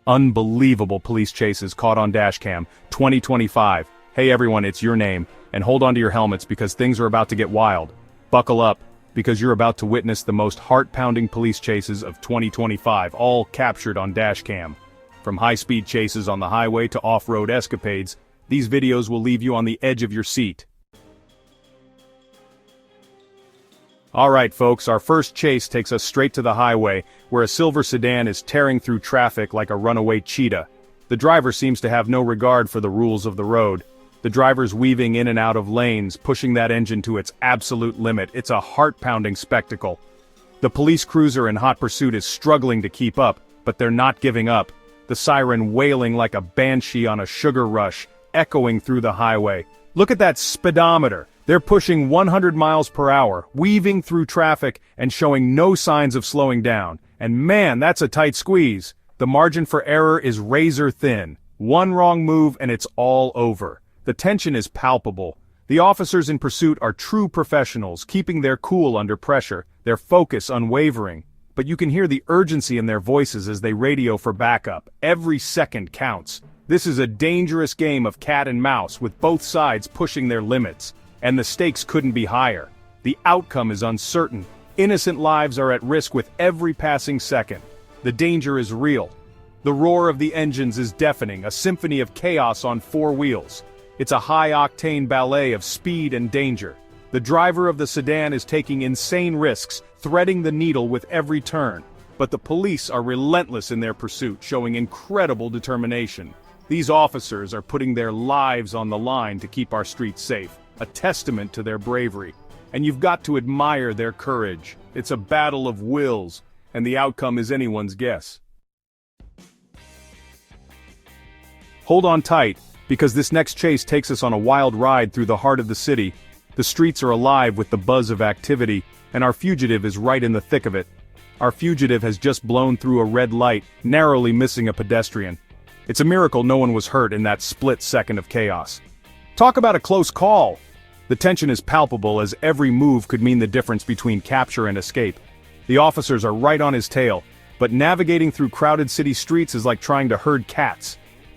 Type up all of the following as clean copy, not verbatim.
Unbelievable police chases caught on Dashcam, 2025. Hey everyone, it's your name, and hold on to your helmets because things are about to get wild. Buckle up, because you're about to witness the most heart-pounding police chases of 2025, all captured on Dashcam. From high-speed chases on the highway to off-road escapades, these videos will leave you on the edge of your seat. Alright folks, our first chase takes us straight to the highway, where a silver sedan is tearing through traffic like a runaway cheetah. The driver seems to have no regard for the rules of the road. The driver's weaving in and out of lanes, pushing that engine to its absolute limit. It's a heart-pounding spectacle. The police cruiser in hot pursuit is struggling to keep up, but they're not giving up. The siren wailing like a banshee on a sugar rush, echoing through the highway. Look at that speedometer. They're pushing 100 miles per hour, weaving through traffic and showing no signs of slowing down. And man, that's a tight squeeze. The margin for error is razor thin. One wrong move and it's all over. The tension is palpable. The officers in pursuit are true professionals, keeping their cool under pressure, their focus unwavering. But you can hear the urgency in their voices as they radio for backup. Every second counts. This is a dangerous game of cat and mouse, with both sides pushing their limits. And the stakes couldn't be higher. The outcome is uncertain. Innocent lives are at risk with every passing second. The danger is real. The roar of the engines is deafening, a symphony of chaos on four wheels. It's a high-octane ballet of speed and danger. The driver of the sedan is taking insane risks, threading the needle with every turn. But the police are relentless in their pursuit, showing incredible determination. These officers are putting their lives on the line to keep our streets safe. A testament to their bravery. And you've got to admire their courage. It's a battle of wills, and the outcome is anyone's guess. Hold on tight, because this next chase takes us on a wild ride through the heart of the city. The streets are alive with the buzz of activity, and our fugitive is right in the thick of it. Our fugitive has just blown through a red light, narrowly missing a pedestrian. It's a miracle no one was hurt in that split second of chaos. Talk about a close call! The tension is palpable as every move could mean the difference between capture and escape. The officers are right on his tail, but navigating through crowded city streets is like trying to herd cats.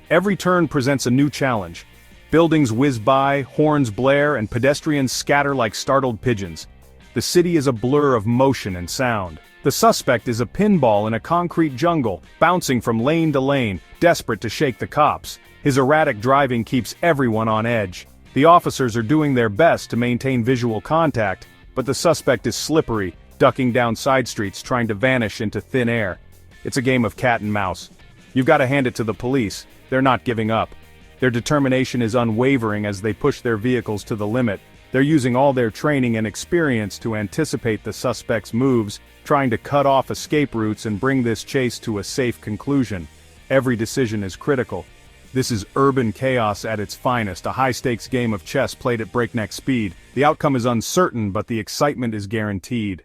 Every turn presents a new challenge. Buildings whiz by, horns blare, and pedestrians scatter like startled pigeons. The city is a blur of motion and sound. The suspect is a pinball in a concrete jungle, bouncing from lane to lane, desperate to shake the cops. His erratic driving keeps everyone on edge. The officers are doing their best to maintain visual contact, but the suspect is slippery, ducking down side streets trying to vanish into thin air. It's a game of cat and mouse. You've got to hand it to the police. They're not giving up. Their determination is unwavering as they push their vehicles to the limit. They're using all their training and experience to anticipate the suspect's moves, trying to cut off escape routes and bring this chase to a safe conclusion. Every decision is critical. This is urban chaos at its finest, a high-stakes game of chess played at breakneck speed. The outcome is uncertain, but the excitement is guaranteed.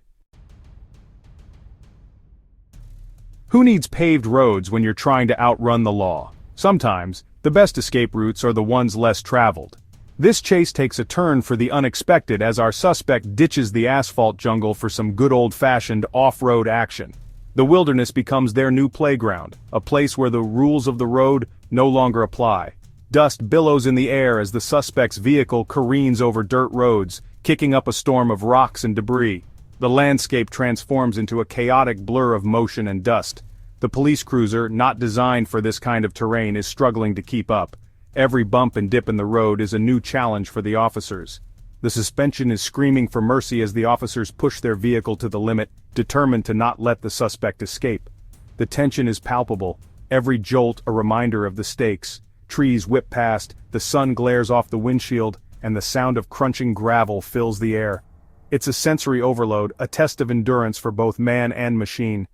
Who needs paved roads when you're trying to outrun the law? Sometimes, the best escape routes are the ones less traveled. This chase takes a turn for the unexpected as our suspect ditches the asphalt jungle for some good old-fashioned off-road action. The wilderness becomes their new playground, a place where the rules of the road no longer apply. Dust billows in the air as the suspect's vehicle careens over dirt roads, kicking up a storm of rocks and debris. The landscape transforms into a chaotic blur of motion and dust. The police cruiser, not designed for this kind of terrain, is struggling to keep up. Every bump and dip in the road is a new challenge for the officers. The suspension is screaming for mercy as the officers push their vehicle to the limit, determined to not let the suspect escape. The tension is palpable, every jolt a reminder of the stakes. Trees whip past, the sun glares off the windshield, and the sound of crunching gravel fills the air. It's a sensory overload, a test of endurance for both man and machine.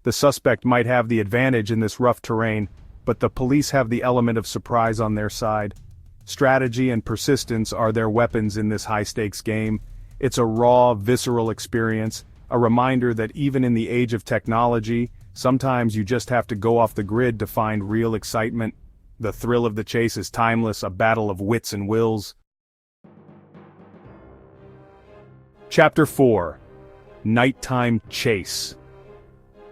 The suspect might have the advantage in this rough terrain, but the police have the element of surprise on their side. Strategy and persistence are their weapons in this high-stakes game. It's a raw, visceral experience, a reminder that even in the age of technology, sometimes you just have to go off the grid to find real excitement. The thrill of the chase is timeless, a battle of wits and wills. Chapter 4. Nighttime Chase.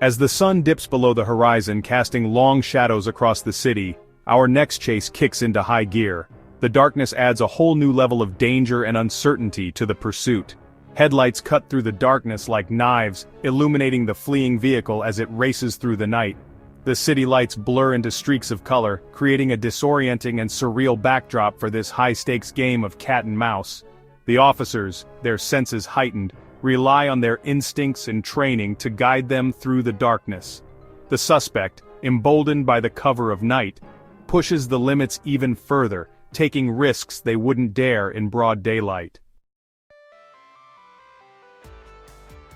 As the sun dips below the horizon, casting long shadows across the city, our next chase kicks into high gear. The darkness adds a whole new level of danger and uncertainty to the pursuit. Headlights cut through the darkness like knives, illuminating the fleeing vehicle as it races through the night. The city lights blur into streaks of color, creating a disorienting and surreal backdrop for this high-stakes game of cat and mouse. The officers, their senses heightened, rely on their instincts and training to guide them through the darkness. The suspect, emboldened by the cover of night, pushes the limits even further, taking risks they wouldn't dare in broad daylight.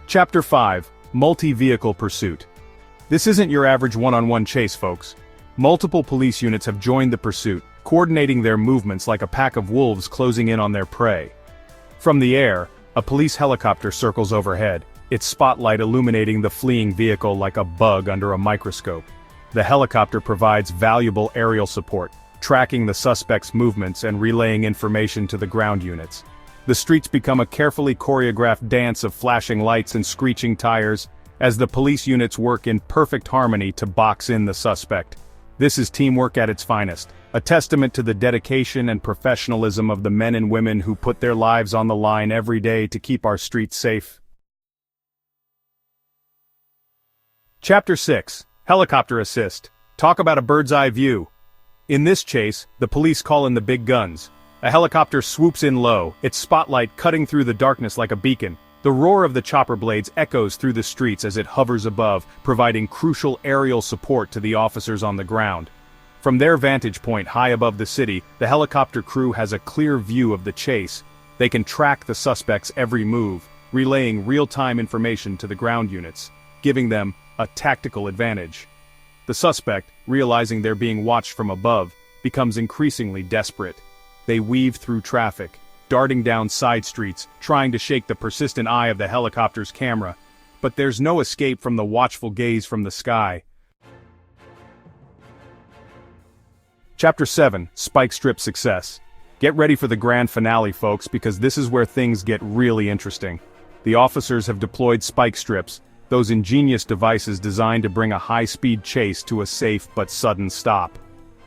Chapter 5: Multi-Vehicle Pursuit. This isn't your average one-on-one chase, folks. Multiple police units have joined the pursuit, coordinating their movements like a pack of wolves closing in on their prey. From the air, a police helicopter circles overhead, its spotlight illuminating the fleeing vehicle like a bug under a microscope. The helicopter provides valuable aerial support, tracking the suspect's movements and relaying information to the ground units. The streets become a carefully choreographed dance of flashing lights and screeching tires, as the police units work in perfect harmony to box in the suspect. This is teamwork at its finest, a testament to the dedication and professionalism of the men and women who put their lives on the line every day to keep our streets safe. Chapter 6: Helicopter Assist. Talk about a bird's-eye view. In this chase, the police call in the big guns. A helicopter swoops in low, its spotlight cutting through the darkness like a beacon. The roar of the chopper blades echoes through the streets as it hovers above, providing crucial aerial support to the officers on the ground. From their vantage point high above the city, the helicopter crew has a clear view of the chase. They can track the suspect's every move, relaying real-time information to the ground units, giving them a tactical advantage. The suspect, realizing they're being watched from above, becomes increasingly desperate. They weave through traffic, darting down side streets, trying to shake the persistent eye of the helicopter's camera. But there's no escape from the watchful gaze from the sky. Chapter 7: Spike Strip Success. Get ready for the grand finale, folks, because this is where things get really interesting. The officers have deployed spike strips, those ingenious devices designed to bring a high-speed chase to a safe but sudden stop.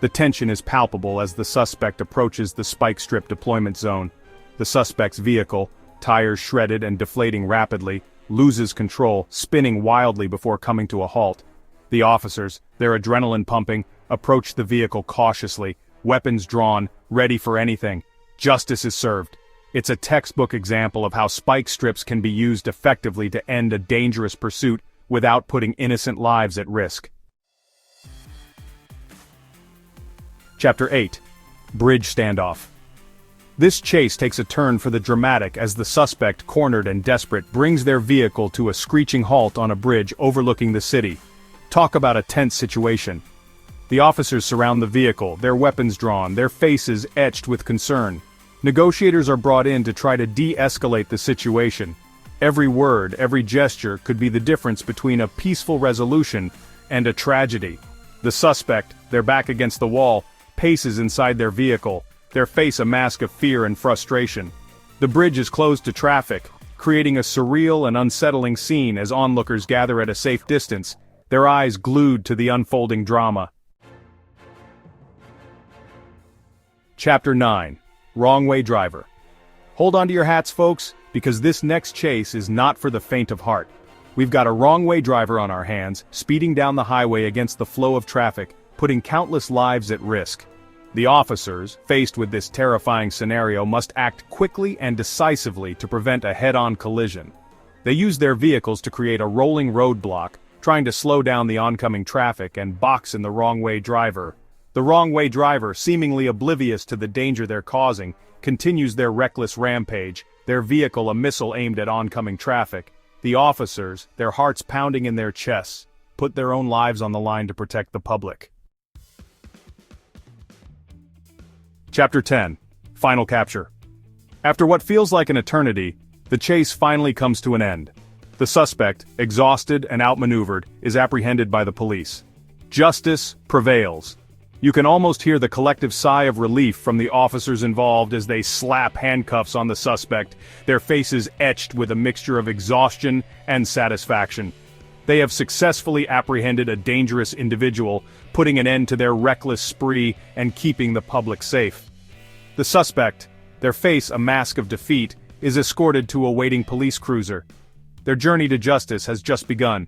The tension is palpable as the suspect approaches the spike strip deployment zone. The suspect's vehicle, tires shredded and deflating rapidly, loses control, spinning wildly before coming to a halt. The officers, their adrenaline pumping, approach the vehicle cautiously, weapons drawn, ready for anything. Justice is served. It's a textbook example of how spike strips can be used effectively to end a dangerous pursuit without putting innocent lives at risk. Chapter 8: Bridge Standoff. This chase takes a turn for the dramatic as the suspect, cornered and desperate, brings their vehicle to a screeching halt on a bridge overlooking the city. Talk about a tense situation. The officers surround the vehicle, their weapons drawn, their faces etched with concern. Negotiators are brought in to try to de-escalate the situation. Every word, every gesture could be the difference between a peaceful resolution and a tragedy. The suspect, their back against the wall, paces inside their vehicle, their face a mask of fear and frustration. The bridge is closed to traffic, creating a surreal and unsettling scene as onlookers gather at a safe distance, their eyes glued to the unfolding drama. Chapter 9: Wrong Way Driver. Hold on to your hats, folks, because this next chase is not for the faint of heart. We've got a wrong-way driver on our hands, speeding down the highway against the flow of traffic, putting countless lives at risk. The officers, faced with this terrifying scenario, must act quickly and decisively to prevent a head-on collision. They use their vehicles to create a rolling roadblock, trying to slow down the oncoming traffic and box in the wrong-way driver. The wrong-way driver, seemingly oblivious to the danger they're causing, continues their reckless rampage, their vehicle a missile aimed at oncoming traffic. The officers, their hearts pounding in their chests, put their own lives on the line to protect the public. Chapter 10: Final Capture. After what feels like an eternity, the chase finally comes to an end. The suspect, exhausted and outmaneuvered, is apprehended by the police. Justice prevails. You can almost hear the collective sigh of relief from the officers involved as they slap handcuffs on the suspect, their faces etched with a mixture of exhaustion and satisfaction. They have successfully apprehended a dangerous individual, putting an end to their reckless spree and keeping the public safe. The suspect, their face a mask of defeat, is escorted to a waiting police cruiser. Their journey to justice has just begun.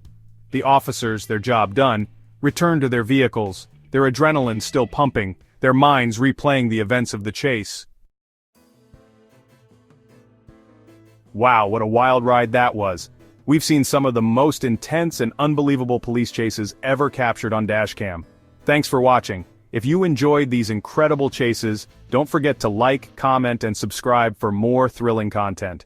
The officers, their job done, return to their vehicles, their adrenaline still pumping, their minds replaying the events of the chase. Wow, what a wild ride that was. We've seen some of the most intense and unbelievable police chases ever captured on Dashcam. Thanks for watching. If you enjoyed these incredible chases, don't forget to like, comment, and subscribe for more thrilling content.